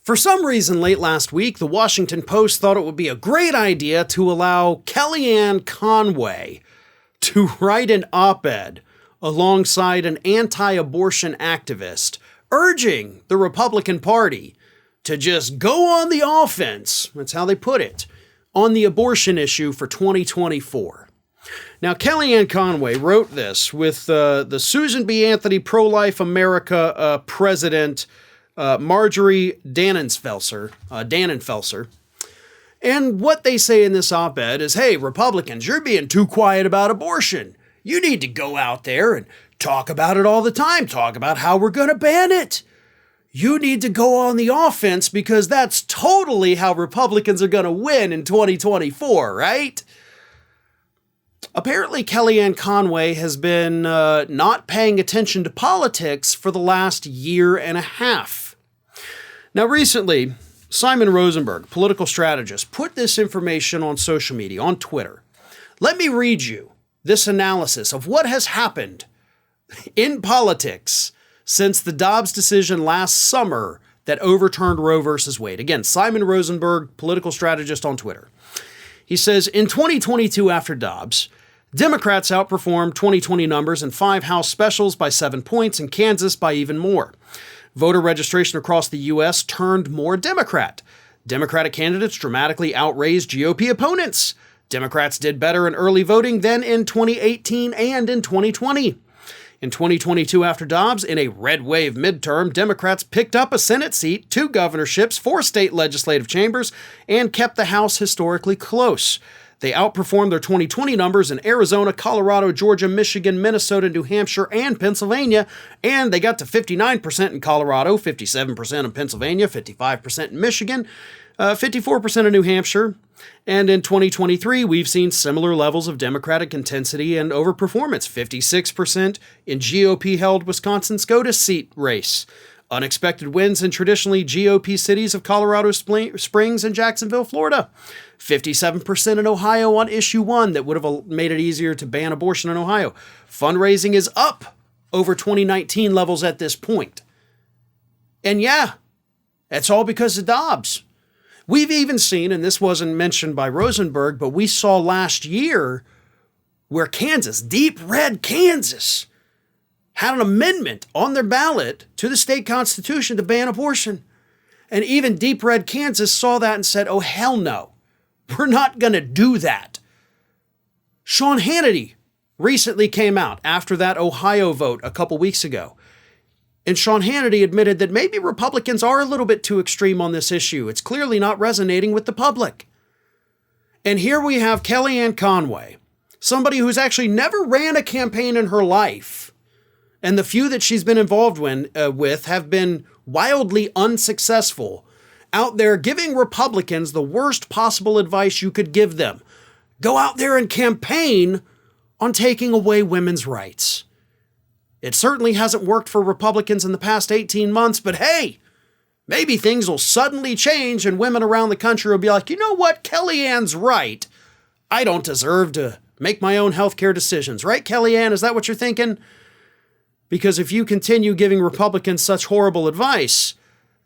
For some reason, late last week, the Washington Post thought it would be a great idea to allow Kellyanne Conway to write an op-ed alongside an anti-abortion activist, urging the Republican Party to just go on the offense, that's how they put it, on the abortion issue for 2024. Now, Kellyanne Conway wrote this with the Susan B. Anthony Pro-Life America president, Marjorie Dannenfelser. And what they say in this op-ed is, hey, Republicans, you're being too quiet about abortion. You need to go out there and talk about it all the time. Talk about how we're going to ban it. You need to go on the offense because that's totally how Republicans are going to win in 2024, right? Apparently, Kellyanne Conway has been not paying attention to politics for the last year and a half. Now, recently, Simon Rosenberg, political strategist, put this information on social media, on Twitter. Let me read you this analysis of what has happened in politics since the Dobbs decision last summer that overturned Roe versus Wade. Again, Simon Rosenberg, political strategist on Twitter. He says, in 2022 after Dobbs, Democrats outperformed 2020 numbers in 5 House specials by 7 points and Kansas by even more. Voter registration across the U.S. turned more Democrat. Democratic candidates dramatically outraised GOP opponents. Democrats did better in early voting than in 2018 and in 2020. In 2022 after Dobbs, in a red wave midterm, Democrats picked up a Senate seat, 2 governorships, 4 state legislative chambers, and kept the House historically close. They outperformed their 2020 numbers in Arizona, Colorado, Georgia, Michigan, Minnesota, New Hampshire, and Pennsylvania, and they got to 59% in Colorado, 57% in Pennsylvania, 55% in Michigan, 54% in New Hampshire. And in 2023, we've seen similar levels of Democratic intensity and overperformance, 56% in GOP-held Wisconsin SCOTUS seat race. Unexpected wins in traditionally GOP cities of Colorado Springs and Jacksonville, Florida. 57% in Ohio on issue 1 that would have made it easier to ban abortion in Ohio. Fundraising is up over 2019 levels at this point. And yeah, that's all because of Dobbs. We've even seen, and this wasn't mentioned by Rosenberg, but we saw last year where Kansas, deep red Kansas, had an amendment on their ballot to the state constitution to ban abortion. And even deep red Kansas saw that and said, oh, hell no, we're not going to do that. Sean Hannity recently came out after that Ohio vote a couple weeks ago. And Sean Hannity admitted that maybe Republicans are a little bit too extreme on this issue. It's clearly not resonating with the public. And here we have Kellyanne Conway, somebody who's actually never ran a campaign in her life. And the few that she's been involved with have been wildly unsuccessful, out there giving Republicans the worst possible advice you could give them. Go out there and campaign on taking away women's rights. It certainly hasn't worked for Republicans in the past 18 months, but hey, maybe things will suddenly change and women around the country will be like, you know what, Kellyanne's right. I don't deserve to make my own healthcare decisions. Right, Kellyanne? Is that what you're thinking? Because if you continue giving Republicans such horrible advice,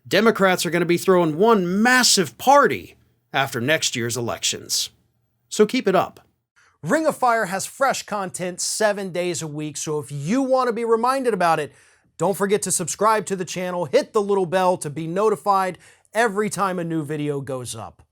Democrats are going to be throwing one massive party after next year's elections. So keep it up. Ring of Fire has fresh content 7 days a week, so if you want to be reminded about it, don't forget to subscribe to the channel, hit the little bell to be notified every time a new video goes up.